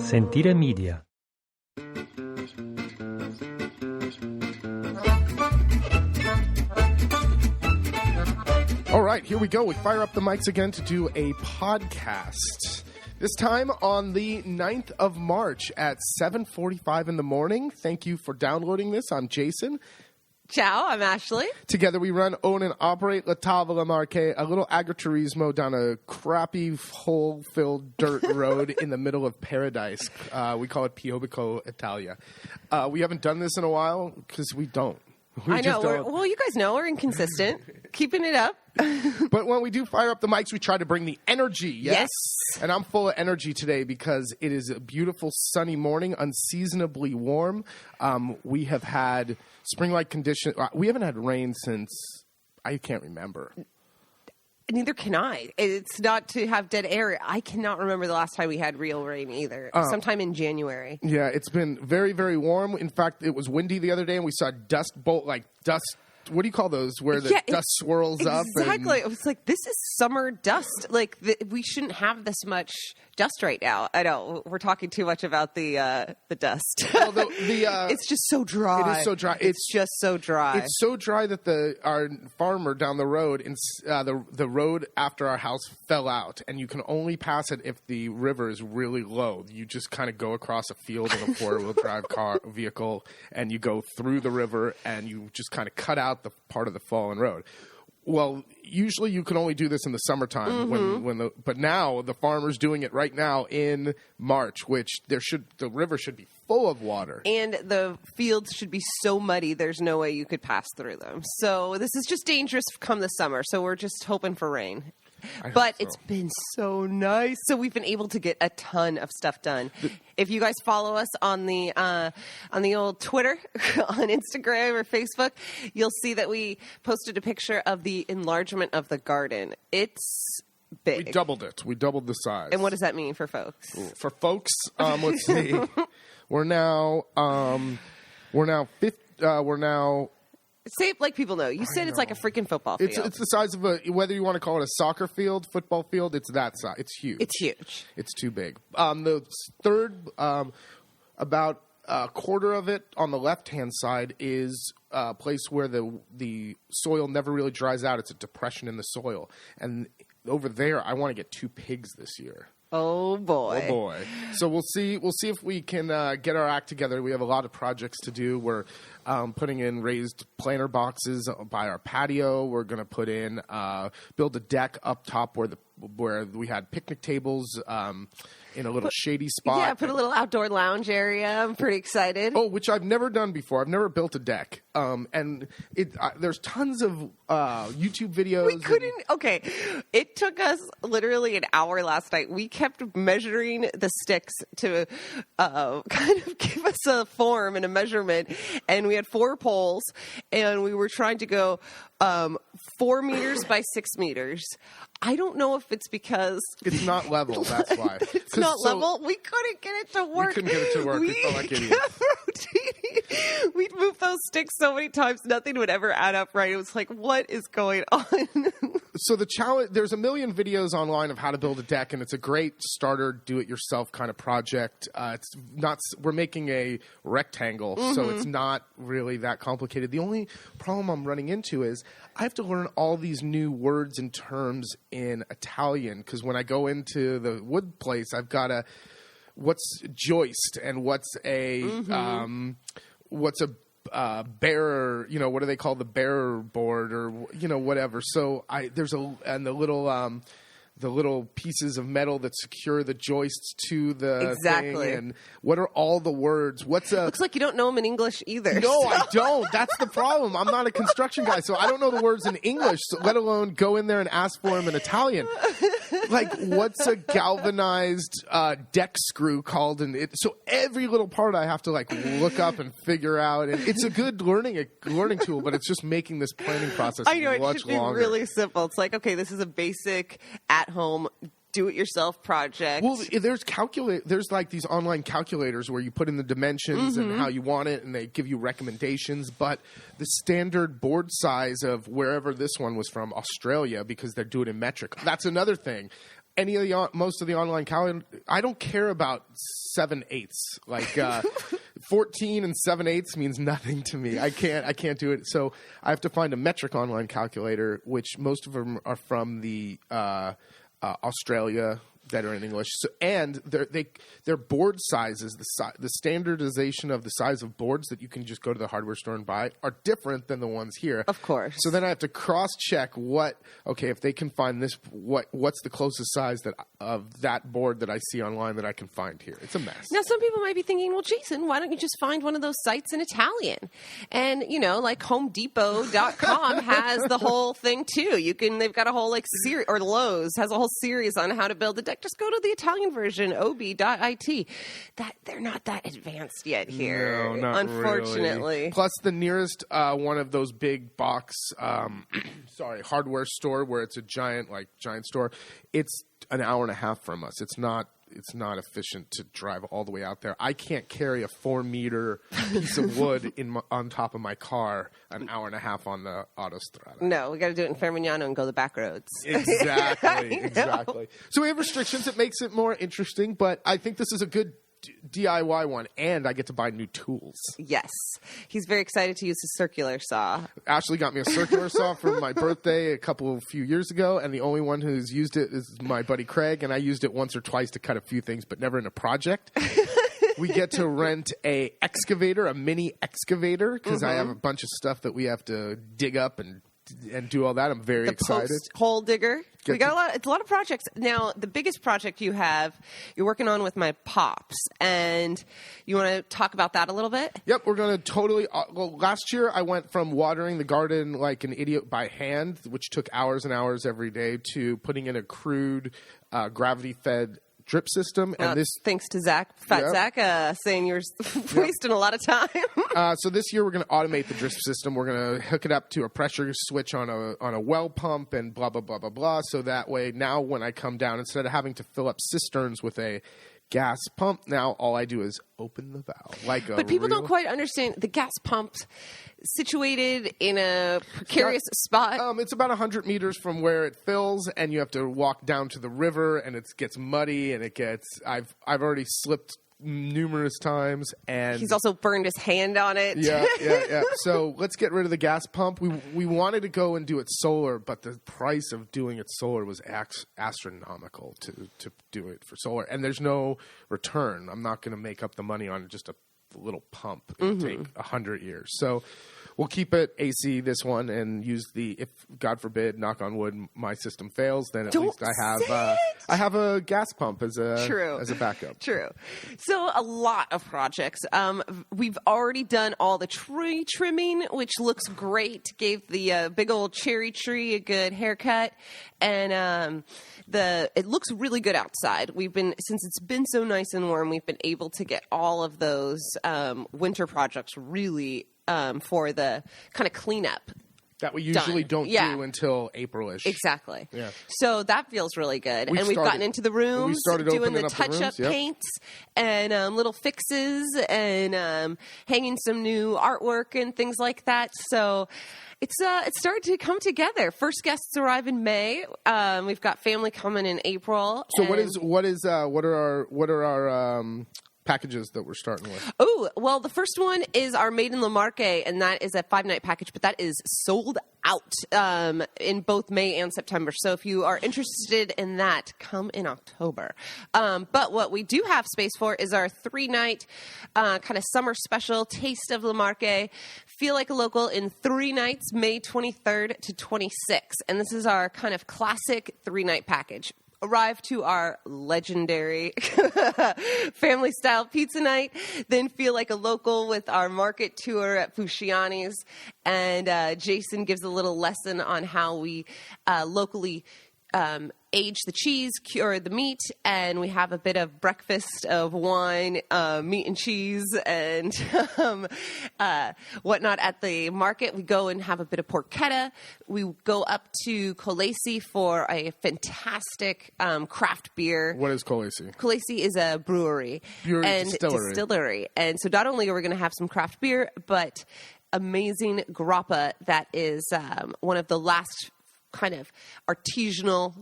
Sentire Media. All right, here we go. We fire up the mics again to do a podcast. This time on the 9th of March at 7:45 in the morning. Thank you for downloading this. I'm Jason. Ciao, I'm Ashley. Together we run, own, and operate La Tavola Marche, a little agriturismo down a crappy, hole-filled dirt road in the middle of paradise. We call it Piobico, Italia. We haven't done this in a while because we don't. I know. Well, you guys know we're inconsistent. Keeping it up. But when we do fire up the mics, we try to bring the energy. Yes. And I'm full of energy today because it is a beautiful sunny morning, unseasonably warm. We have had spring-like conditions. We haven't had rain since I can't remember. Neither can I. It's not to have dead air. I cannot remember the last time we had real rain either. Sometime in January. Yeah, it's been very, very warm. In fact, it was windy the other day, and we saw dust. What do you call those? Where the dust swirls up. Exactly. It was like, this is summer dust. Like, we shouldn't have this much dust right now. I know we're talking too much about the dust. Well, it's just so dry. It is so dry. It's just so dry. It's so dry that our farmer down the road, the road after our house fell out, and you can only pass it if the river is really low. You just kind of go across a field in a four-wheel drive vehicle, and you go through the river, and you just kind of cut out the part of the fallen road. Well, usually you can only do this in the summertime but now the farmer's doing it right now in March, which the river should be full of water. And the fields should be so muddy there's no way you could pass through them. So this is just dangerous come the summer. So we're just hoping for rain. But it's been so nice. So we've been able to get a ton of stuff done. If you guys follow us on the old Twitter, on Instagram or Facebook, you'll see that we posted a picture of the enlargement of the garden. It's big. We doubled it. We doubled the size. And what does that mean for folks? For folks, let's see. We're now Say it like people know. You said it's like a freaking football field. It's the size of whether you want to call it a soccer field, football field, it's that size. It's huge. It's huge. It's too big. The third, about a quarter of it on the left-hand side is a place where the soil never really dries out. It's a depression in the soil. And over there, I want to get 2 pigs this year. Oh boy! Oh boy! So we'll see. We'll see if we can get our act together. We have a lot of projects to do. We're putting in raised planter boxes by our patio. We're going to put in build a deck up top where we had picnic tables in a little shady spot. Yeah, put a little outdoor lounge area. I'm pretty excited. Oh, which I've never done before. I've never built a deck. And there's tons of YouTube videos. We couldn't. Okay, it took us literally an hour last night. We kept measuring the sticks to kind of give us a form and a measurement, and we had 4 poles, and we were trying to go 4 meters by 6 meters. I don't know if it's because it's not level. That's why it's not level. We couldn't get it to work. We couldn't get it to work. We felt like idiots. We'd move those sticks so many times, nothing would ever add up right. It was like, what is going on? So the challenge, there's a million videos online of how to build a deck, and it's a great starter, do-it-yourself kind of project. We're making a rectangle, so it's not really that complicated. The only problem I'm running into is I have to learn all these new words and terms in Italian, because when I go into the wood place, I've got what's joist and what's a bearer, what do they call the bearer board or, whatever. So the little pieces of metal that secure the joists to the thing. And what are all the words? Looks like you don't know them in English either. No, I don't. That's the problem. I'm not a construction guy, so I don't know the words in English, let alone go in there and ask for them in Italian. Like, what's a galvanized deck screw called? So every little part I have to look up and figure out. And it's a good learning tool, but it's just making this planning process much longer. I know, it should be really simple. It's like, okay, this is a basic at-home do-it-yourself project. Well, there's like these online calculators where you put in the dimensions and how you want it, and they give you recommendations. But the standard board size of wherever this one was from, Australia, because they do it in metric. That's another thing. most of the online calendar. I don't care about 7/8. Like 14 and 7/8 means nothing to me. I can't do it. So I have to find a metric online calculator, which most of them are from the Australia that are in English. So, and their board sizes, the standardization of the size of boards that you can just go to the hardware store and buy are different than the ones here. Of course. So then I have to cross-check if they can find this, what's the closest size of that board that I see online that I can find here. It's a mess. Now, some people might be thinking, well, Jason, why don't you just find one of those sites in Italian? And, like HomeDepot.com has the whole thing, too. They've got a whole, series, or Lowe's has a whole series on how to build a deck. Just go to the Italian version, obi.it. They're not that advanced yet here, no, not unfortunately. Really. Plus, the nearest one of those big box, hardware store where it's a giant store, it's an hour and a half from us. It's not efficient to drive all the way out there. I can't carry a 4-meter piece of wood on top of my car an hour and a half on the Autostrada. No, we got to do it in Fermignano and go the back roads. Exactly. So we have restrictions. It makes it more interesting, but I think this is a good DIY one, and I get to buy new tools. Yes. He's very excited to use his circular saw. Ashley got me a circular saw for my birthday a few years ago, and the only one who's used it is my buddy Craig, and I used it once or twice to cut a few things, but never in a project. We get to rent a mini excavator, because I have a bunch of stuff that we have to dig up and do all that. I'm very excited. Post hole digger. It's a lot of projects. Now, the biggest project you're working on with my pops, and you want to talk about that a little bit? Yep, we're going to totally. Last year I went from watering the garden like an idiot by hand, which took hours and hours every day, to putting in a crude gravity-fed drip system, and thanks to Zach, Zach, saying you're wasting a lot of time. So this year we're going to automate the drip system. We're going to hook it up to a pressure switch on a well pump and blah blah blah blah blah. So that way, now when I come down, instead of having to fill up cisterns with a gas pump, now all I do is open the valve. But people don't quite understand the gas pump situated in a precarious spot. It's about 100 meters from where it fills, and you have to walk down to the river, and it gets muddy, and I've already slipped numerous times, and he's also burned his hand on it. Yeah. So let's get rid of the gas pump. We wanted to go and do it solar, but the price of doing it solar was astronomical to do it for solar, and there's no return. I'm not going to make up the money on just a little pump. It'll take 100 years. So we'll keep it AC, this one, and use if God forbid, knock on wood, my system fails, then at least I have a gas pump as a backup. True. So a lot of projects. We've already done all the tree trimming, which looks great. Gave the big old cherry tree a good haircut, and it looks really good outside. Since it's been so nice and warm, we've been able to get all of those winter projects really for the kind of cleanup. That we usually don't do until April-ish. Exactly. Yeah. So that feels really good. We've gotten into the rooms, doing the touch-up paints and little fixes and hanging some new artwork and things like that. So it's started to come together. First guests arrive in May. We've got family coming in April. So what are our packages that we're starting with? Oh, well, the first one is our Made in La Marque, and that is a 5-night package, but that is sold out in both May and September. So if you are interested in that, come in October. But what we do have space for is our 3-night kind of summer special, Taste of La Marque. Feel like a local in 3 nights, May 23rd to 26th. And this is our kind of classic 3-night package. Arrive to our legendary family-style pizza night, then feel like a local with our market tour at Fusciani's. And Jason gives a little lesson on how we locally age the cheese, cure the meat, and we have a bit of breakfast of wine, meat and cheese, and whatnot at the market. We go and have a bit of porchetta. We go up to Colesi for a fantastic craft beer. What is Colesi? Colesi is a brewery and distillery. And so not only are we going to have some craft beer, but amazing grappa that is one of the last kind of artisanal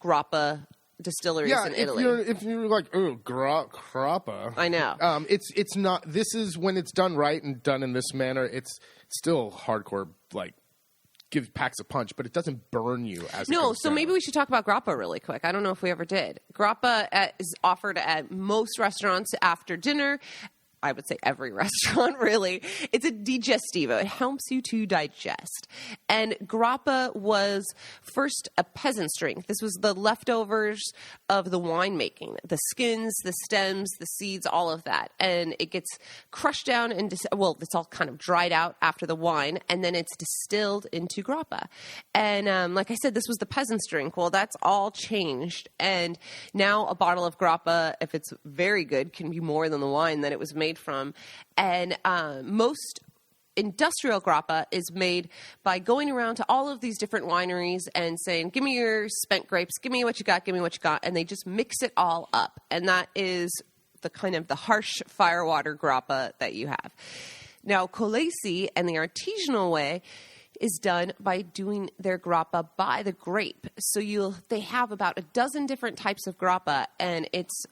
grappa distilleries in if Italy. if you're like, oh, grappa. I know. It's not. This is when it's done right and done in this manner. It's still hardcore, like packs a punch, but it doesn't burn you as it No, goes so down. maybe we should talk about grappa really quick. I don't know if we ever did. Grappa is offered at most restaurants after dinner. I would say every restaurant, really. It's a digestivo. It helps you to digest. And grappa was first a peasant's drink. This was the leftovers of the winemaking, the skins, the stems, the seeds, all of that. And it gets crushed down and, it's all kind of dried out after the wine, and then it's distilled into grappa. And like I said, this was the peasant's drink. Well, that's all changed. And now a bottle of grappa, if it's very good, can be more than the wine that it was made from. And most industrial grappa is made by going around to all of these different wineries and saying, give me your spent grapes, give me what you got, and they just mix it all up. And that is the kind of the harsh firewater grappa that you have. Now, Colesi and the artisanal way is done by doing their grappa by the grape. So they have about a dozen different types of grappa, and it's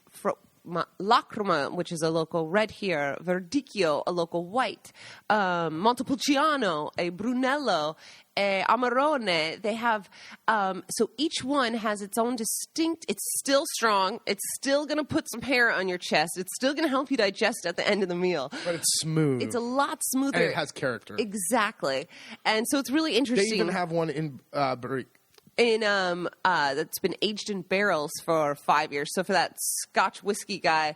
Lacrima, which is a local red here, Verdicchio, a local white, Montepulciano, a Brunello, a Amarone. They have, so each one has its own distinct, it's still strong, it's still going to put some hair on your chest, it's still going to help you digest at the end of the meal. But it's smooth. It's a lot smoother. And it has character. Exactly. And so it's really interesting. They even have one in Barrique. That's been aged in barrels for 5 years. So for that Scotch whiskey guy,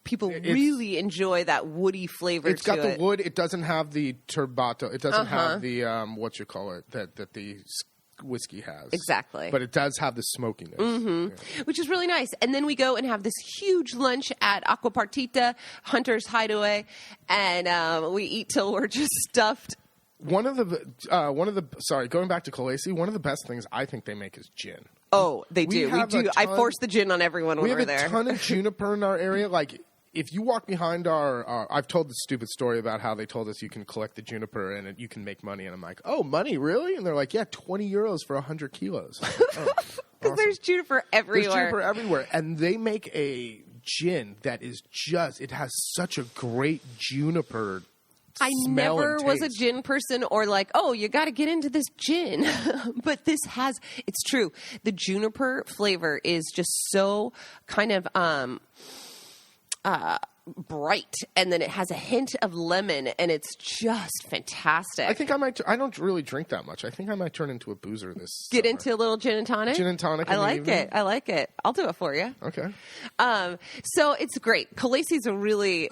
people really enjoy that woody flavor. It's got the wood. It doesn't have the turbato. It doesn't have the that the whiskey has. Exactly. But it does have the smokiness. Yeah. Which is really nice. And then we go and have this huge lunch at Acqua Partita, Hunter's Hideaway, and we eat till we're just stuffed. Going back to Colesi, one of the best things I think they make is gin. Oh, they do. We do. I force the gin on everyone when we're there. We have a ton of juniper in our area. Like, if you walk behind our I've told this stupid story about how they told us you can collect the juniper and you can make money. And I'm like, oh, money, really? And they're like, yeah, 20 euros for 100 kilos. Because awesome. There's juniper everywhere. There's juniper everywhere. And they make a gin that is it has such a great juniper I never was a gin person or like, oh, you got to get into this gin. But it's true. The juniper flavor is just so kind of bright, and then it has a hint of lemon, and it's just fantastic. I think I might. I don't really drink that much. I think I might turn into a boozer this. Get summer. Into a little gin and tonic. Gin and tonic. I like it. I like it. I'll do it for you. Okay. So it's great. Colesi's a really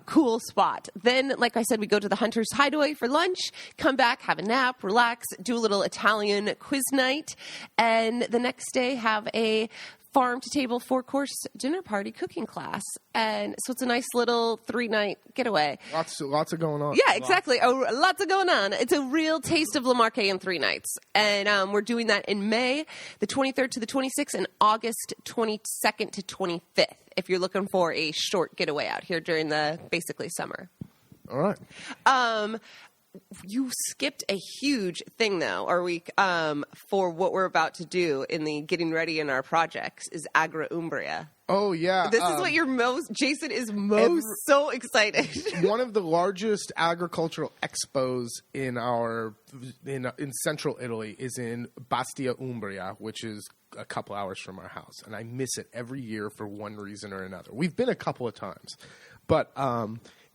cool spot. Then, like I said, we go to the Hunter's Hideaway for lunch. Come back, have a nap, relax, do a little Italian quiz night, and the next day have a farm-to-table 4-course dinner party cooking class. And so it's a nice little 3-night getaway. Lots of going on. Yeah, exactly. Lots of going on. It's a real taste of Le Marche in 3 nights. And we're doing that in May, the 23rd to the 26th, and August 22nd to 25th, if you're looking for a short getaway out here during the basically summer. All right. You skipped a huge thing, though, for what we're about to do in the getting ready in our projects is Agra Umbria. Oh, yeah. This is what Jason is so excited. One of the largest agricultural expos in central Italy is in Bastia Umbria, which is a couple hours from our house. And I miss it every year for one reason or another. We've been a couple of times, but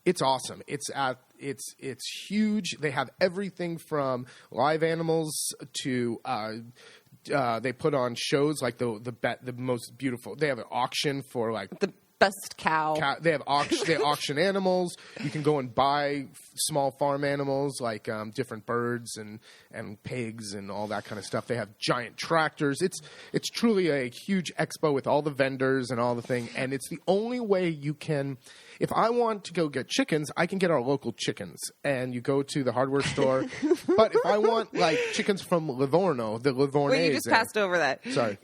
it's awesome. It's huge. They have everything from live animals to they put on shows like the most beautiful. They have an auction for like the best cow. They auction animals. You can go and buy small farm animals like different birds and pigs and all that kind of stuff. They have giant tractors. It's truly a huge expo with all the vendors and all the thing. And it's the only way you can. if I want to go get chickens, I can get our local chickens, and you go to the hardware store. But if I want like chickens from Livorno, the Livornese. Wait, you just passed over that. Sorry.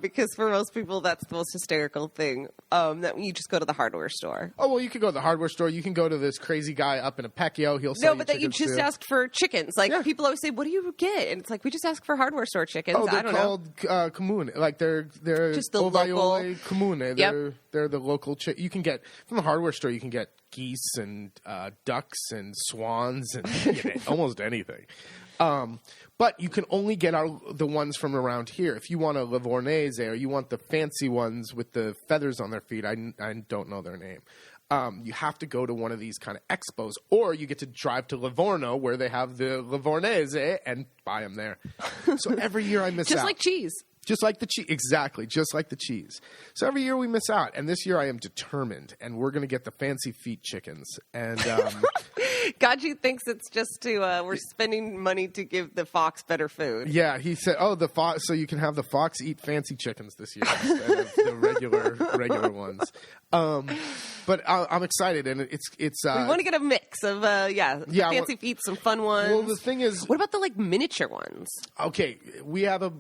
Because for most people, that's the most hysterical thing. That you just go to the hardware store. Oh, well, you could go to the hardware store. You can go to this crazy guy up in a Pecchio. He'll sell No, but that you just asked for chickens. Like, people always say, what do you get? And it's like, we just ask for hardware store chickens. Oh, they're I don't know. called comune. Like, they're Just the ovaiole local- comune. Yep. They're the local You can get, from the hardware store, you can get geese and ducks and swans and almost anything. But you can only get the ones from around here. If you want a Livornese or you want the fancy ones with the feathers on their feet, I don't know their name. You have to go to one of these kind of expos, or you get to drive to Livorno where they have the Livornese and buy them there. So every year I miss out. Just like cheese. Just like the cheese. Exactly. Just like the cheese. So every year we miss out. And this year I am determined. And we're going to get the fancy feet chickens. And Gaji thinks it's just to, we're spending money to give the fox better food. yeah, he said, the fox, so you can have the fox eat fancy chickens this year instead of the regular ones. But I'm excited. And it's We want to get a mix of, fancy feet, some fun ones. Well, the thing is, what about the like miniature ones? okay, we have a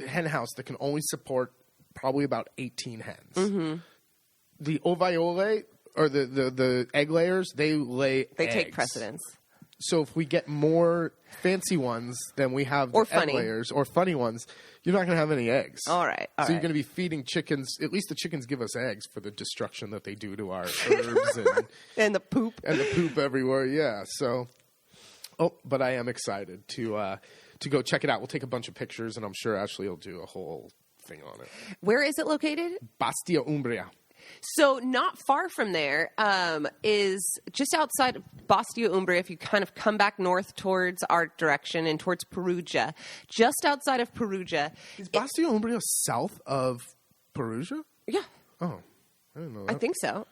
hen house that can only support probably about 18 hens. Mm-hmm. The ovaiole, or the egg layers, they lay They eggs. take precedence. So if we get more fancy ones than we have Or the egg funny. layers or funny ones, you're not going to have any eggs. All right. So you're going to be feeding chickens. At least the chickens give us eggs for the destruction that they do to our herbs and the poop. and the poop everywhere. Yeah. So, but I am excited to go check it out. We'll take a bunch of pictures, and I'm sure Ashley will do a whole thing on it. Where is it located? Bastia Umbria. So not far from there is just outside of Bastia Umbria. If you kind of come back north towards our direction and towards Perugia, just outside of Perugia. Is Bastia Umbria south of Perugia? Yeah, Oh, I didn't know that. I think so.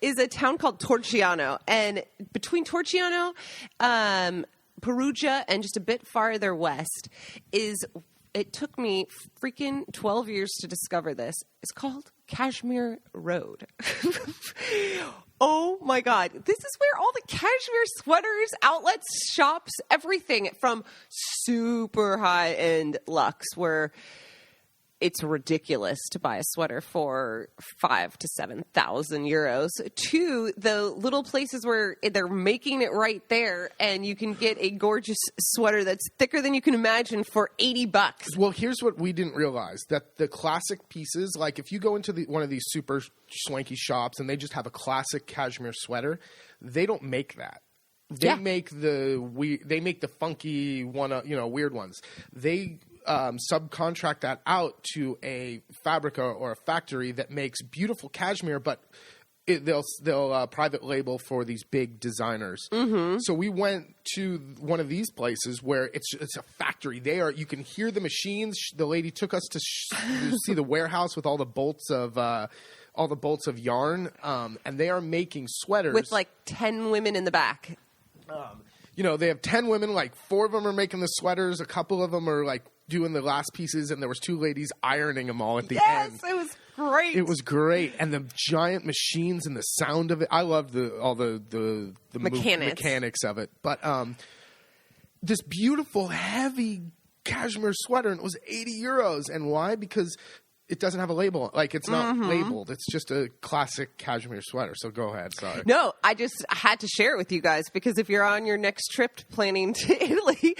Is a town called Torciano. And between Torciano, Perugia, and just a bit farther west it took me freaking 12 years to discover this. It's called Kashmir Road. Oh my God. This is where all the cashmere sweaters, outlets, shops, everything from super high-end luxe, where it's ridiculous to buy a sweater for 5,000 to 7,000 euros, to the little places where they're making it right there, and you can get a gorgeous sweater that's thicker than you can imagine for $80. Well, here's what we didn't realize, that the classic pieces, like if you go into one of these super swanky shops and they just have a classic cashmere sweater, they don't make that. They make the funky weird ones. They subcontract that out to a fabrica or a factory that makes beautiful cashmere, but they'll private label for these big designers. Mm-hmm. So we went to one of these places where it's a factory. You can hear the machines. The lady took us to see the warehouse with all the bolts of yarn, and they are making sweaters With like 10 women in the back. They have 10 women, like 4 of them are making the sweaters, a couple of them are like doing the last pieces, and there was 2 ladies ironing them all at the end. Yes, it was great. It was great, and the giant machines and the sound of it. I love all the mechanics of it. But this beautiful, heavy cashmere sweater, and it was 80 euros. And why? Because it doesn't have a label. Like, it's not labeled. It's just a classic cashmere sweater. So go ahead. Sorry. No, I just had to share it with you guys, because if you're on your next trip planning to Italy,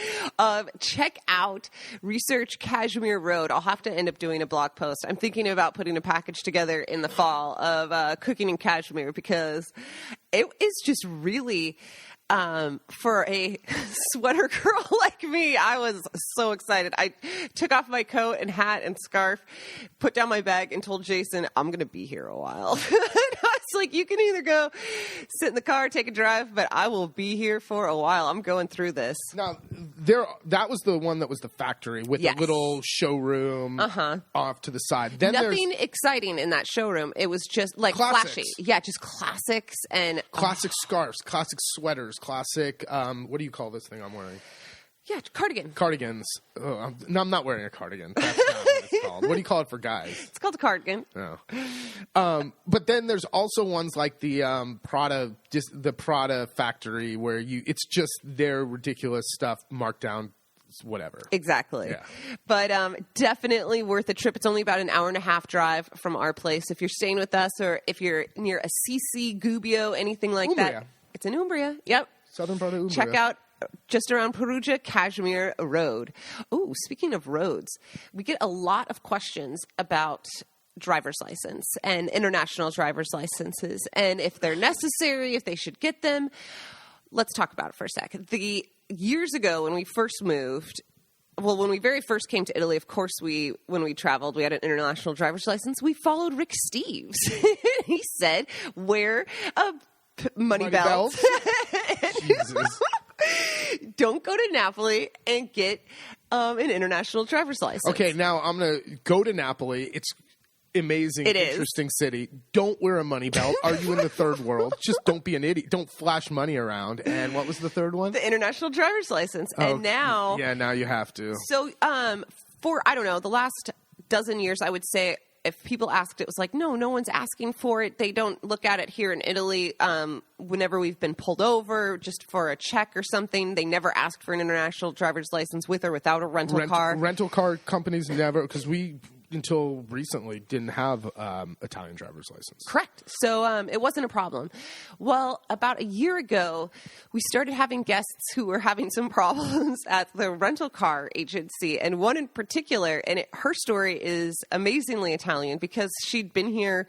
check out Research Kashmir Road. I'll have to end up doing a blog post. I'm thinking about putting a package together in the fall of cooking in cashmere, because it is just really... for a sweater girl like me, I was so excited. I took off my coat and hat and scarf, put down my bag, and told Jason, I'm going to be here a while. I was like, you can either go sit in the car, take a drive, but I will be here for a while. I'm going through this. Now, that was the one that was the factory with Yes. the little showroom off to the side. Then Nothing exciting in that showroom. It was just like Classics. flashy. Yeah, just classics and classic scarves, classic sweaters, classic, what do you call this thing I'm wearing? yeah, cardigan. Cardigans. Oh, I'm not wearing a cardigan. That's not what it's called? What do you call it for guys? It's called a cardigan. No. But then there's also ones like the Prada, just the Prada factory, where it's just their ridiculous stuff marked down, whatever. Exactly. Yeah. But definitely worth a trip. It's only about an hour and a half drive from our place. If you're staying with us, or if you're near Assisi, Gubbio, anything like Umbria. that, it's in Umbria. Yep. Southern part of Umbria. Check out just around Perugia, Kashmir Road. Oh, speaking of roads, we get a lot of questions about driver's license and international driver's licenses, and if they're necessary, if they should get them. Let's talk about it for a second. Years ago, when we first moved, when we very first came to Italy, of course, when we traveled, we had an international driver's license. We followed Rick Steves. He said, wear a money belt. Jesus. Don't go to Napoli and get an international driver's license. Okay, now I'm going to go to Napoli. It's amazing, interesting city. Don't wear a money belt. Are you in the third world? Just don't be an idiot. Don't flash money around. And what was the third one? The international driver's license. And now... Yeah, now you have to. So for, I don't know, the last dozen years, I would say, if people asked, it was like, no one's asking for it. They don't look at it here in Italy. Whenever we've been pulled over just for a check or something, they never asked for an international driver's license with or without a rental car. Rental car companies never, because we, until recently, didn't have Italian driver's license. Correct. So it wasn't a problem. Well, about a year ago, we started having guests who were having some problems at the rental car agency, and one in particular, and her story is amazingly Italian because she'd been here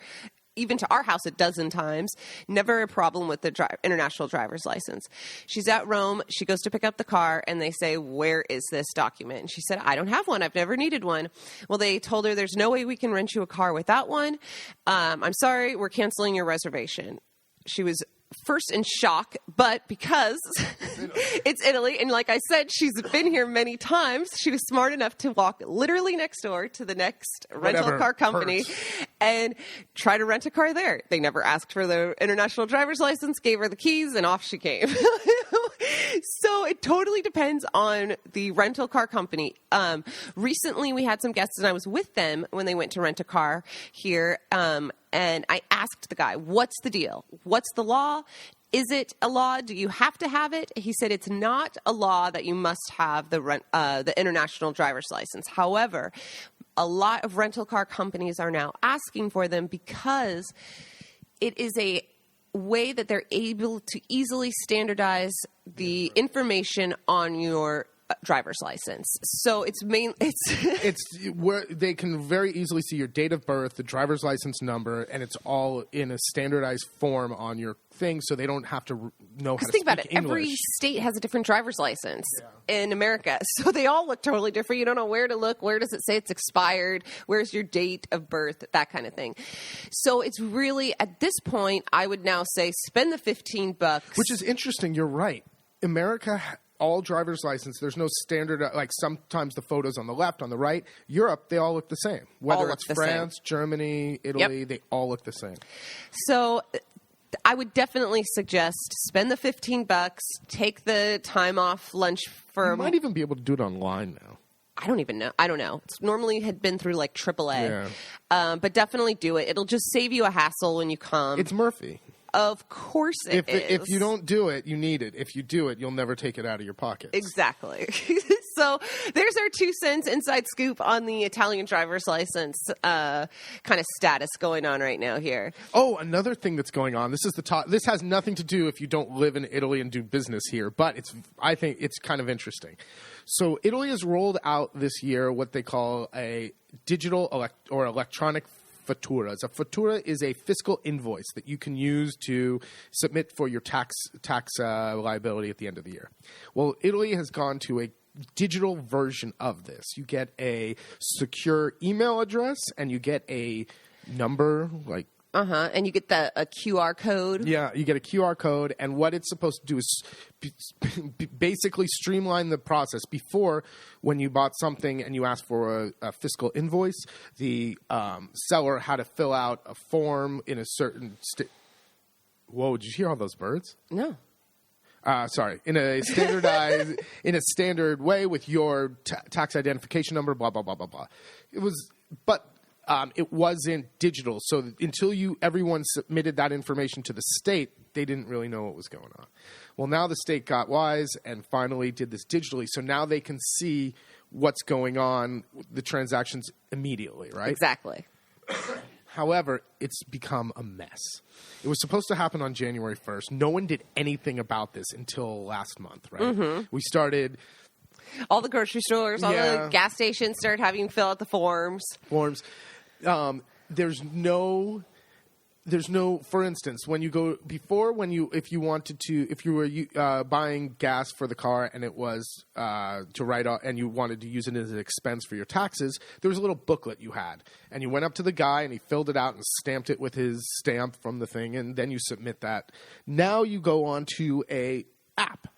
even to our house a dozen times, never a problem with the international driver's license. She's at Rome. She goes to pick up the car, and they say, where is this document? And she said, I don't have one. I've never needed one. Well, they told her, there's no way we can rent you a car without one. I'm sorry, we're canceling your reservation. She was first in shock, but because it's Italy, and like I said, she's been here many times, she was smart enough to walk literally next door to the next rental car company and try to rent a car there. They never asked for the international driver's license, gave her the keys, and off she came. So it totally depends on the rental car company. Recently, we had some guests, and I was with them when they went to rent a car here, and I asked the guy, what's the deal? What's the law? Is it a law? Do you have to have it? He said it's not a law that you must have the international driver's license. However, a lot of rental car companies are now asking for them because it is a way that they're able to easily standardize the information on your driver's license. So it's where they can very easily see your date of birth, the driver's license number, and it's all in a standardized form on your thing, so they don't have to know how to think speak about it. English. Every state has a different driver's license in America, so they all look totally different. You don't know where to look. Where does it say it's expired? Where's your date of birth? That kind of thing. So it's really, at this point, I would now say spend the $15. Which is interesting. You're right. America, all driver's license, there's no standard, like sometimes the photos on the left, on the right. Europe, they all look the same. Whether it's France, Germany, Italy, they all look the same. So I would definitely suggest spend the $15, take the time off lunch for... You might even be able to do it online now. I don't even know. I don't know. It's normally had been through like AAA. Yeah. But definitely do it. It'll just save you a hassle when you come. It's Murphy. Of course it is. If you don't do it, you need it. If you do it, you'll never take it out of your pockets. Exactly. So there's our 2 cents inside scoop on the Italian driver's license kind of status going on right now here. Oh, another thing that's going on. This is the top. This has nothing to do if you don't live in Italy and do business here, but I think it's kind of interesting. So Italy has rolled out this year what they call a digital or electronic fatturas. A fattura is a fiscal invoice that you can use to submit for your tax liability at the end of the year. Well, Italy has gone to a digital version of this. You get a secure email address and you get a number like and you get a QR code. Yeah, you get a QR code, and what it's supposed to do is basically streamline the process. Before, when you bought something and you asked for a fiscal invoice, the seller had to fill out a form in a certain Whoa, did you hear all those birds? No. Sorry, in a standardized, in a standard way with your tax identification number, blah, blah, blah, blah, blah. but it wasn't digital. So until everyone submitted that information to the state, they didn't really know what was going on. Well, now the state got wise and finally did this digitally. So now they can see what's going on, the transactions immediately, right? Exactly. However, it's become a mess. It was supposed to happen on January 1st. No one did anything about this until last month, right? Mm-hmm. We started... All the grocery stores, all the gas stations started having to fill out the forms. There's no, for instance, when you go, if you were buying gas for the car and it was to write off and you wanted to use it as an expense for your taxes, there was a little booklet you had. And you went up to the guy and he filled it out and stamped it with his stamp from the thing, and then you submit that. Now you go on to a app.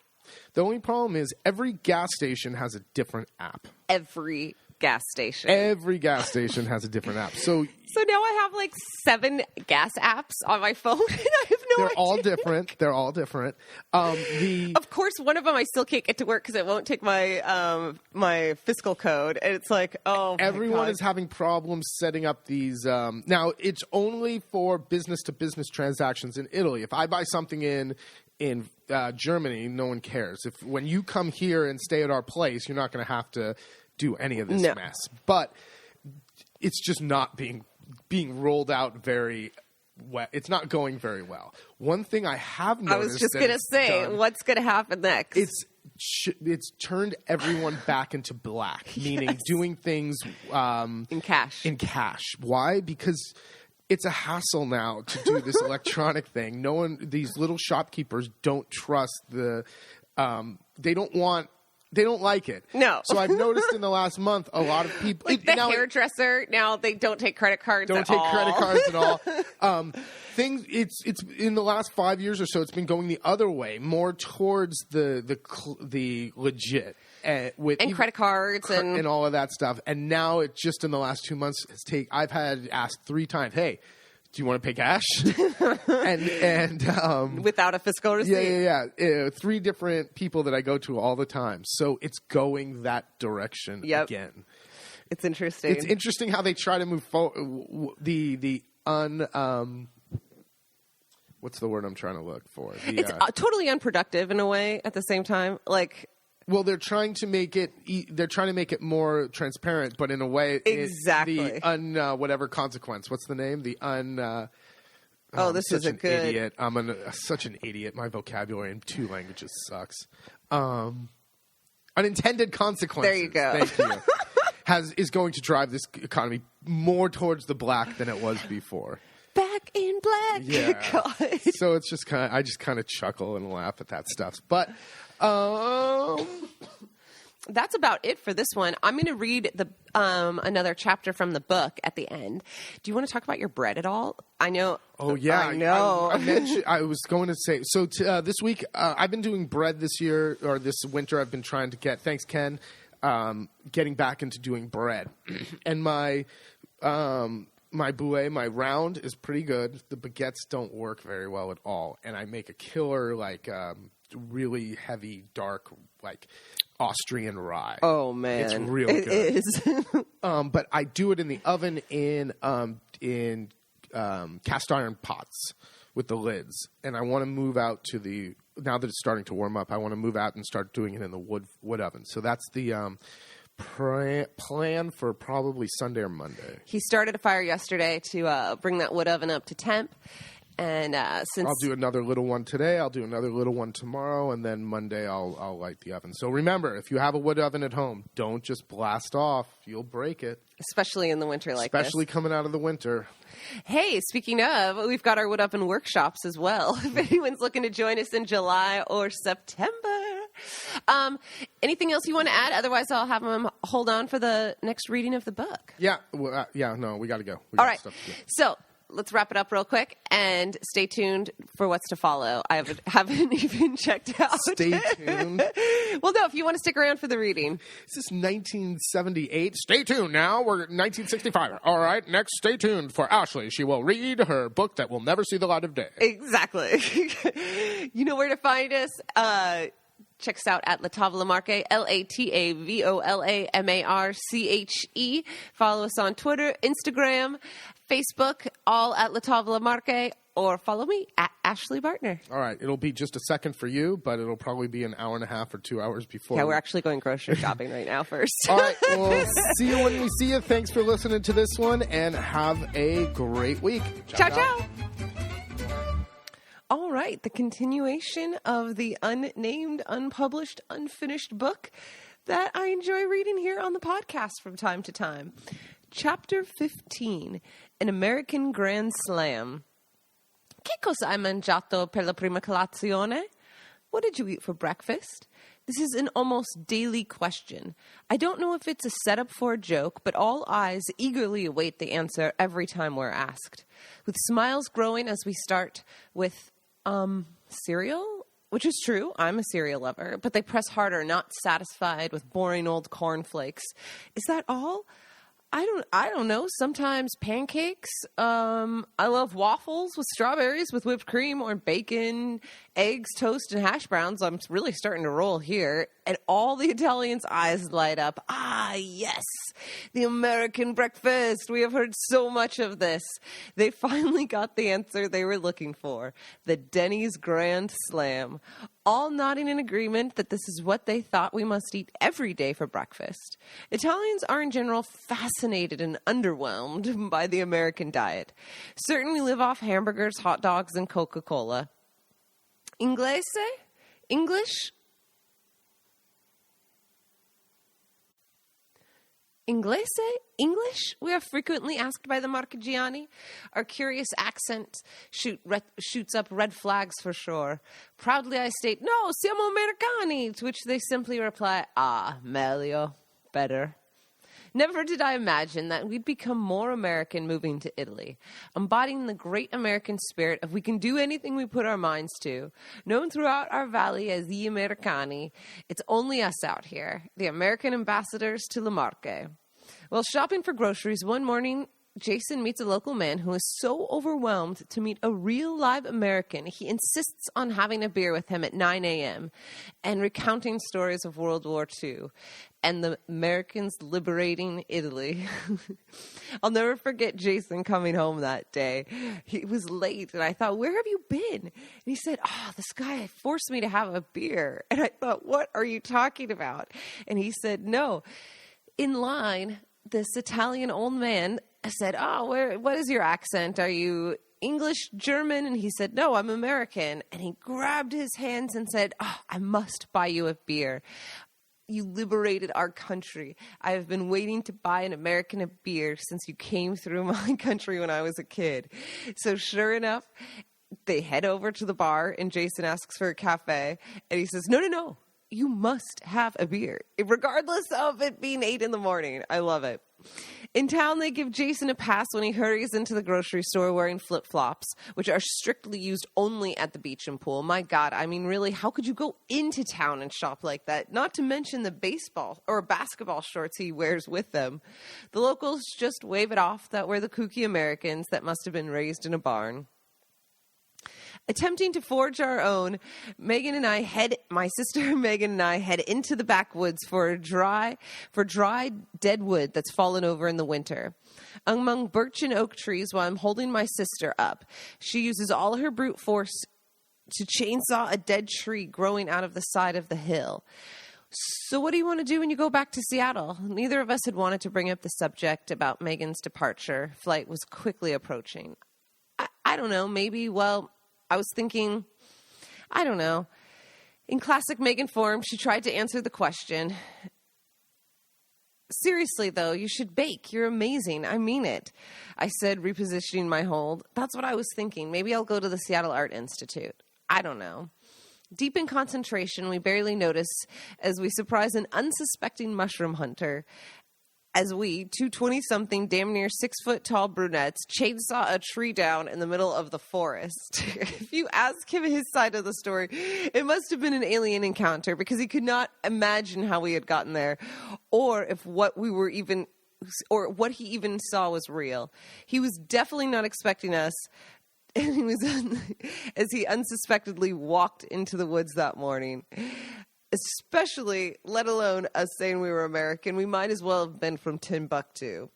The only problem is every gas station has a different app. Every gas station has a different app. So now I have like 7 gas apps on my phone, and I have no idea. They're all different. Of course, one of them I still can't get to work because it won't take my my fiscal code, and it's like, oh, everyone is having problems setting up these. Now it's only for business-to-business transactions in Italy. If I buy something in Germany, no one cares. When you come here and stay at our place, you're not going to have to do any of this mess. But it's just not being rolled out very well. It's not going very well. One thing I have noticed, I was just going to say, what's going to happen next? It's turned everyone back into black, meaning doing things in cash. Why? Because it's a hassle now to do this electronic thing. These little shopkeepers don't trust they don't like it. No. So I've noticed in the last month, a lot of people... Like hairdresser, now they don't take credit cards at all. It's in the last 5 years or so, it's been going the other way, more towards the legit. With credit cards and all of that stuff. And now it just in the last 2 months I've had asked 3 times, hey, do you want to pay cash? and without a fiscal receipt. Yeah. 3 different people that I go to all the time. So it's going that direction again. It's interesting. It's interesting how they try to move forward. What's the word I'm trying to look for? It's totally unproductive in a way. At the same time, like. Well, they're trying to make it. They're trying to make it more transparent, but in a way, exactly whatever consequence. What's the name? This is a good idiot. I'm such an idiot. My vocabulary in 2 languages sucks. Unintended consequences. There you go. Thank you. Is going to drive this economy more towards the black than it was before. Back in black. Yeah. God. So it's just I just kind of chuckle and laugh at that stuff, but. That's about it for this one. I'm going to read another chapter from the book at the end. Do you want to talk about your bread at all? I know. Oh yeah, I know. I was going to say. So this week, I've been doing bread this year or this winter. I've been trying to get. Thanks, Ken. Getting back into doing bread, and my boulet, my round is pretty good. The baguettes don't work very well at all, and I make a killer really heavy, dark, like Austrian rye. Oh man, it's real good. It is. But I do it in the oven in cast iron pots with the lids, and I want to move out to now that it's starting to warm up. I want to move out and start doing it in the wood oven. So that's the plan for probably Sunday or Monday. He started a fire yesterday to bring that wood oven up to temp. And since I'll do another little one today, I'll do another little one tomorrow, and then Monday I'll light the oven. So remember, if you have a wood oven at home, don't just blast off. You'll break it. Especially in the winter like this. Especially coming out of the winter. Hey, speaking of, we've got our wood oven workshops as well. If anyone's looking to join us in July or September. Anything else you want to add? Otherwise, I'll have them hold on for the next reading of the book. Yeah. Well, no, we got to go. All right. So let's wrap it up real quick and stay tuned for what's to follow. I haven't even checked out. Stay tuned. Well, no, if you want to stick around for the reading. This is 1978. Stay tuned now. We're 1965. All right. Next, stay tuned for Ashley. She will read her book that will never see the light of day. Exactly. You know where to find us. Check us out at La Tavola Marche, LATAVOLAMARCHE. Follow us on Twitter, Instagram, Facebook, all at La Tavola Marche, or follow me at Ashley Bartner. All right. It'll be just a second for you, but it'll probably be an hour and a half or 2 hours before. Yeah, we're actually going grocery shopping right now first. All right. We'll see you when we see you. Thanks for listening to this one, and have a great week. Ciao, ciao. All right, the continuation of the unnamed, unpublished, unfinished book that I enjoy reading here on the podcast from time to time. Chapter 15, An American Grand Slam. Che cosa hai mangiato per la prima colazione? What did you eat for breakfast? This is an almost daily question. I don't know if it's a setup for a joke, but all eyes eagerly await the answer every time we're asked. With smiles growing as we start with, cereal? Which is true, I'm a cereal lover, but they press harder, not satisfied with boring old cornflakes. Is that all? I don't know. Sometimes pancakes. I love waffles with strawberries, with whipped cream, or bacon, eggs, toast, and hash browns. I'm really starting to roll here. And all the Italians' eyes light up. Ah, yes, the American breakfast. We have heard so much of this. They finally got the answer they were looking for. The Denny's Grand Slam. All nodding in agreement that this is what they thought we must eat every day for breakfast. Italians are in general fascinated and underwhelmed by the American diet. Certain we live off hamburgers, hot dogs, and Coca-Cola. Inglese? English? Inglese? English? We are frequently asked by the Marchigiani. Our curious accent shoots up red flags for sure. Proudly I state, no, siamo Americani, to which they simply reply, ah, meglio, better. Never did I imagine that we'd become more American moving to Italy, embodying the great American spirit of we can do anything we put our minds to. Known throughout our valley as the Americani, it's only us out here, the American ambassadors to La Marche. While shopping for groceries one morning, Jason meets a local man who is so overwhelmed to meet a real live American, he insists on having a beer with him at 9 a.m. and recounting stories of World War II and the Americans liberating Italy. I'll never forget Jason coming home that day. He was late, and I thought, where have you been? And he said, this guy forced me to have a beer. And I thought, what are you talking about? And he said, no. In line, this Italian old man said, what is your accent? Are you English, German? And he said, no, I'm American. And he grabbed his hands and said, I must buy you a beer. You liberated our country. I have been waiting to buy an American a beer since you came through my country when I was a kid. So sure enough, they head over to the bar and Jason asks for a cafe. And he says, no. You must have a beer, regardless of it being 8 a.m. I love it. In town, they give Jason a pass when he hurries into the grocery store wearing flip-flops, which are strictly used only at the beach and pool. My God, I mean, really, how could you go into town and shop like that? Not to mention the baseball or basketball shorts he wears with them. The locals just wave it off that we're the kooky Americans that must have been raised in a barn. Attempting to forge our own, my sister Megan and I head into the backwoods for dry dead wood that's fallen over in the winter. Among birch and oak trees while I'm holding my sister up, she uses all her brute force to chainsaw a dead tree growing out of the side of the hill. So what do you want to do when you go back to Seattle? Neither of us had wanted to bring up the subject about Megan's departure. Flight was quickly approaching. I don't know, maybe, I was thinking, I don't know. In classic Megan form, she tried to answer the question. Seriously, though, you should bake. You're amazing. I mean it. I said, repositioning my hold. That's what I was thinking. Maybe I'll go to the Seattle Art Institute. I don't know. Deep in concentration, we barely notice as we surprise an unsuspecting mushroom hunter. As we, two 20-something, damn near 6-foot-tall brunettes, chainsaw a tree down in the middle of the forest. If you ask him his side of the story, it must have been an alien encounter because he could not imagine how we had gotten there, or if what he even saw was real. He was definitely not expecting us, and as he unsuspectedly walked into the woods that morning. especially, let alone us saying we were American. We might as well have been from Timbuktu.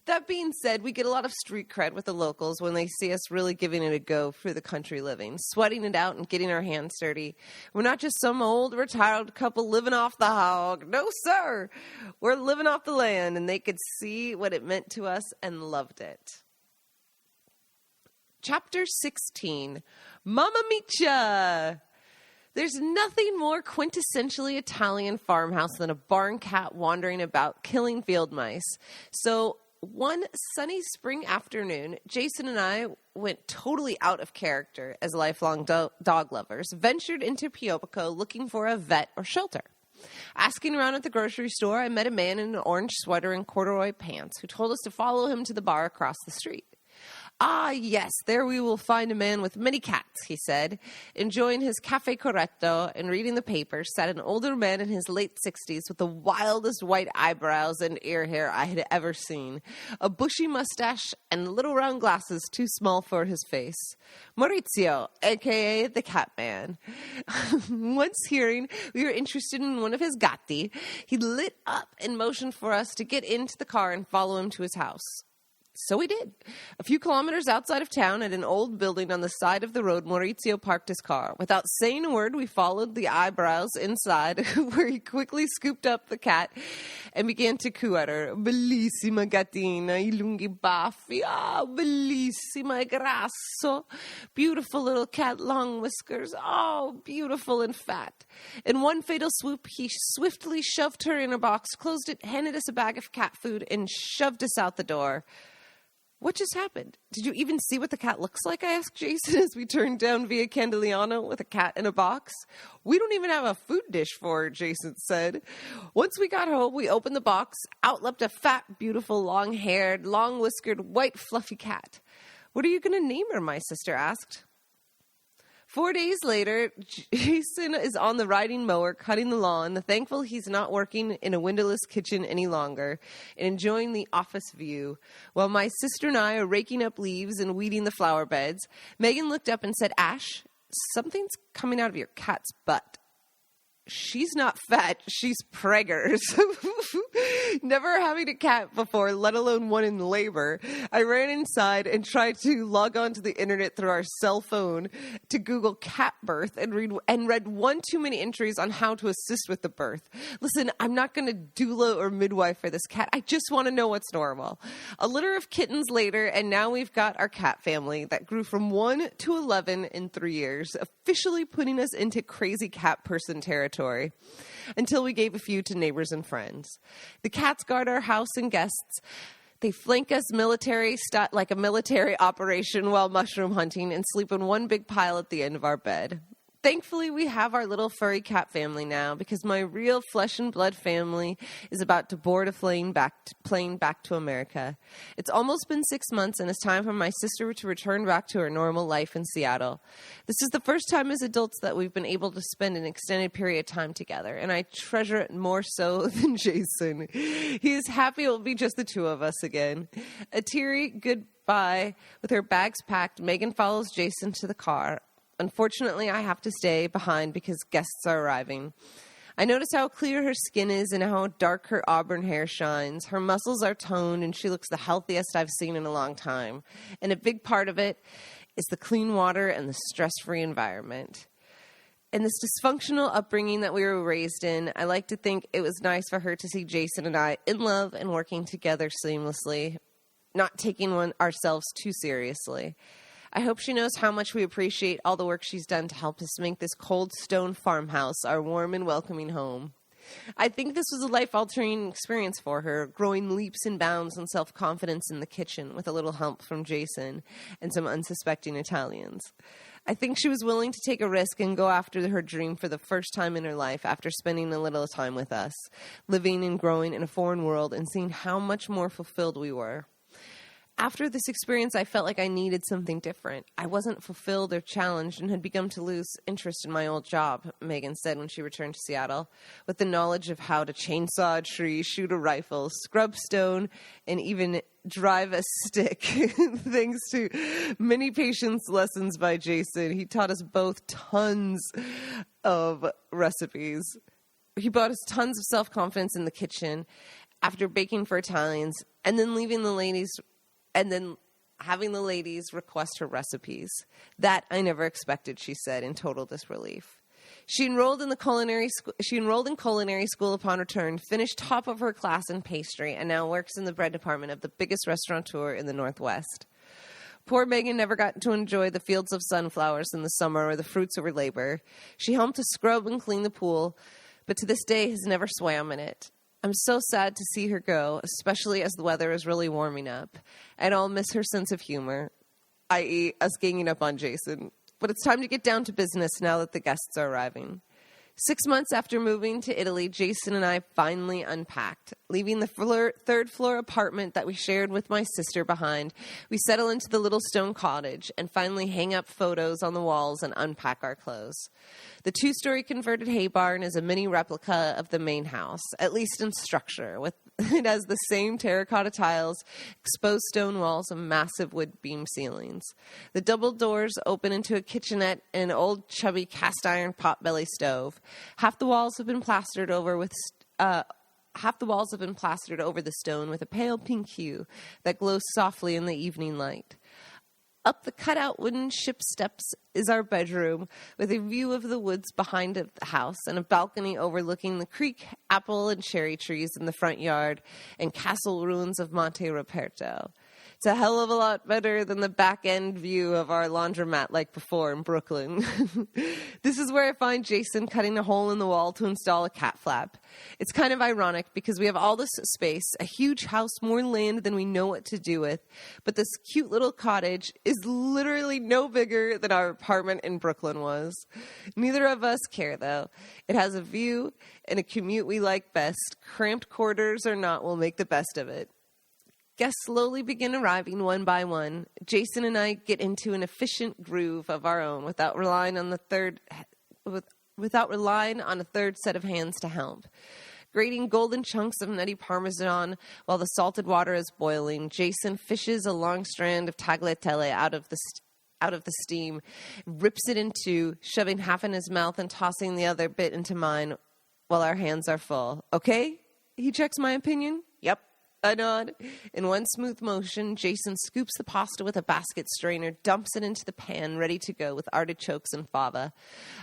That being said, we get a lot of street cred with the locals when they see us really giving it a go through the country living, sweating it out and getting our hands dirty. We're not just some old retired couple living off the hog. No, sir. We're living off the land, and they could see what it meant to us and loved it. Chapter 16, Mamma Mia! There's nothing more quintessentially Italian farmhouse than a barn cat wandering about killing field mice. So one sunny spring afternoon, Jason and I went totally out of character as lifelong dog lovers, ventured into Piobico looking for a vet or shelter. Asking around at the grocery store, I met a man in an orange sweater and corduroy pants who told us to follow him to the bar across the street. Ah, yes, there we will find a man with many cats, he said. Enjoying his cafe corretto and reading the paper sat an older man in his late 60s with the wildest white eyebrows and ear hair I had ever seen, a bushy mustache and little round glasses too small for his face. Maurizio, a.k.a. the Cat Man. Once hearing we were interested in one of his gatti, he lit up and motioned for us to get into the car and follow him to his house. So we did. A few kilometers outside of town at an old building on the side of the road, Maurizio parked his car. Without saying a word, we followed the eyebrows inside, where he quickly scooped up the cat and began to coo at her. Bellissima gattina, I lunghi baffi. Ah, bellissima, grasso. Beautiful little cat, long whiskers. Oh, beautiful and fat. In one fatal swoop, he swiftly shoved her in a box, closed it, handed us a bag of cat food, and shoved us out the door. What just happened? Did you even see what the cat looks like? I asked Jason as we turned down Via Candigliano with a cat in a box. We don't even have a food dish for her, Jason said. Once we got home, we opened the box. Out leapt a fat, beautiful, long-haired, long-whiskered, white, fluffy cat. What are you going to name her? My sister asked. 4 days later, Jason is on the riding mower cutting the lawn, thankful he's not working in a windowless kitchen any longer, and enjoying the office view. While my sister and I are raking up leaves and weeding the flower beds, Megan looked up and said, Ash, something's coming out of your cat's butt. She's not fat, she's preggers. Never having a cat before, let alone one in labor, I ran inside and tried to log on to the internet through our cell phone to Google cat birth and read one too many entries on how to assist with the birth. Listen, I'm not going to doula or midwife for this cat. I just want to know what's normal. A litter of kittens later, and now we've got our cat family that grew from 1 to 11 in 3 years, officially putting us into crazy cat person territory. Until we gave a few to neighbors and friends. The cats guard our house and guests. They flank us like a military operation while mushroom hunting and sleep in one big pile at the end of our bed. Thankfully, we have our little furry cat family now because my real flesh and blood family is about to board a plane back to America. It's almost been 6 months, and it's time for my sister to return back to her normal life in Seattle. This is the first time as adults that we've been able to spend an extended period of time together, and I treasure it more so than Jason. He is happy it will be just the two of us again. A teary goodbye with her bags packed, Megan follows Jason to the car. Unfortunately, I have to stay behind because guests are arriving. I notice how clear her skin is and how dark her auburn hair shines. Her muscles are toned, and she looks the healthiest I've seen in a long time. And a big part of it is the clean water and the stress-free environment. In this dysfunctional upbringing that we were raised in, I like to think it was nice for her to see Jason and I in love and working together seamlessly, not taking ourselves too seriously. I hope she knows how much we appreciate all the work she's done to help us make this cold stone farmhouse our warm and welcoming home. I think this was a life-altering experience for her, growing leaps and bounds in self-confidence in the kitchen with a little help from Jason and some unsuspecting Italians. I think she was willing to take a risk and go after her dream for the first time in her life after spending a little time with us, living and growing in a foreign world and seeing how much more fulfilled we were. After this experience, I felt like I needed something different. I wasn't fulfilled or challenged and had begun to lose interest in my old job, Megan said when she returned to Seattle, with the knowledge of how to chainsaw a tree, shoot a rifle, scrub stone, and even drive a stick. Thanks to many patience lessons by Jason, he taught us both tons of recipes. He brought us tons of self-confidence in the kitchen after baking for Italians, and then having the ladies request her recipes. That I never expected, she said in total disbelief. She enrolled in culinary school upon return, finished top of her class in pastry, and now works in the bread department of the biggest restaurateur in the Northwest. Poor Megan never got to enjoy the fields of sunflowers in the summer or the fruits of her labor. She helped to scrub and clean the pool, but to this day has never swam in it. I'm so sad to see her go, especially as the weather is really warming up, and I'll miss her sense of humor, i.e. us ganging up on Jason. But it's time to get down to business now that the guests are arriving. 6 months after moving to Italy, Jason and I finally unpacked. Leaving the third floor apartment that we shared with my sister behind, we settle into the little stone cottage and finally hang up photos on the walls and unpack our clothes. The 2-story converted hay barn is a mini replica of the main house, at least in structure. It has the same terracotta tiles, exposed stone walls, and massive wood beam ceilings. The double doors open into a kitchenette and an old chubby cast iron potbelly stove. Half the walls have been plastered over the stone with a pale pink hue that glows softly in the evening light. Up the cutout wooden ship steps is our bedroom with a view of the woods behind the house and a balcony overlooking the creek, apple and cherry trees in the front yard and castle ruins of Monte Roberto. It's a hell of a lot better than the back-end view of our laundromat like before in Brooklyn. This is where I find Jason cutting a hole in the wall to install a cat flap. It's kind of ironic because we have all this space, a huge house, more land than we know what to do with, but this cute little cottage is literally no bigger than our apartment in Brooklyn was. Neither of us care, though. It has a view and a commute we like best. Cramped quarters or not, we'll make the best of it. Guests slowly begin arriving one by one. Jason and I get into an efficient groove of our own without relying on a third set of hands to help. Grating golden chunks of nutty Parmesan while the salted water is boiling, Jason fishes a long strand of tagliatelle out of the steam, rips it in two, shoving half in his mouth and tossing the other bit into mine while our hands are full. Okay? He checks my opinion. Yep. I nod. In one smooth motion, Jason scoops the pasta with a basket strainer, dumps it into the pan, ready to go with artichokes and fava.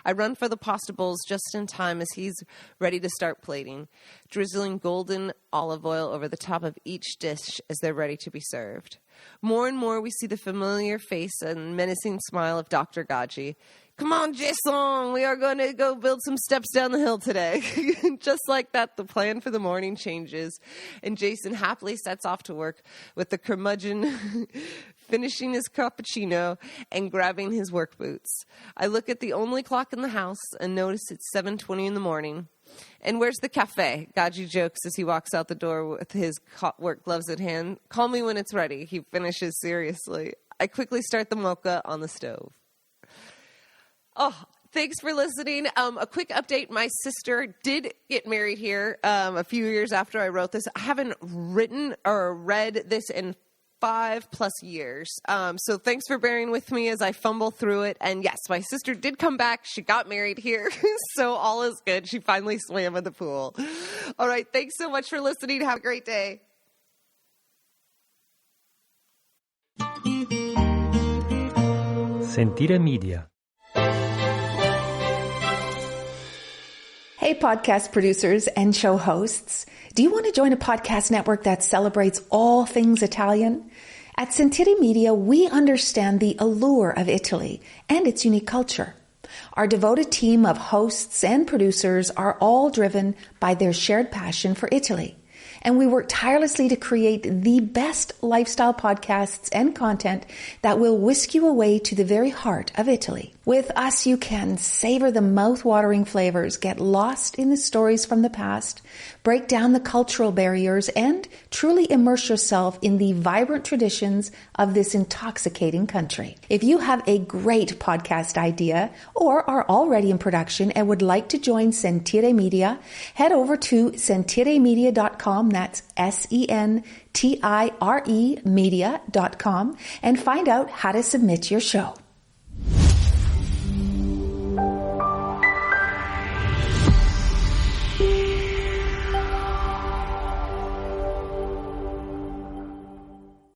I run for the pasta bowls just in time as he's ready to start plating, drizzling golden olive oil over the top of each dish as they're ready to be served. More and more, we see the familiar face and menacing smile of Dr. Gaji. Come on, Jason, we are going to go build some steps down the hill today. Just like that, the plan for the morning changes, and Jason happily sets off to work with the curmudgeon finishing his cappuccino and grabbing his work boots. I look at the only clock in the house and notice it's 7:20 in the morning. And where's the cafe? Gaji jokes as he walks out the door with his work gloves at hand. Call me when it's ready, he finishes seriously. I quickly start the mocha on the stove. Oh, thanks for listening. A quick update. My sister did get married here a few years after I wrote this. I haven't written or read this in 5+ years. So thanks for bearing with me as I fumble through it. And yes, my sister did come back. She got married here. So all is good. She finally swam in the pool. All right. Thanks so much for listening. Have a great day. Sentire Media. Hey, podcast producers and show hosts. Do you want to join a podcast network that celebrates all things Italian? At Sentire Media, we understand the allure of Italy and its unique culture. Our devoted team of hosts and producers are all driven by their shared passion for Italy. and we work tirelessly to create the best lifestyle podcasts and content that will whisk you away to the very heart of Italy. With us, you can savor the mouth-watering flavors, get lost in the stories from the past, break down the cultural barriers, and truly immerse yourself in the vibrant traditions of this intoxicating country. If you have a great podcast idea or are already in production and would like to join Sentire Media, head over to sentiremedia.com, that's SENTIRE media.com, and find out how to submit your show.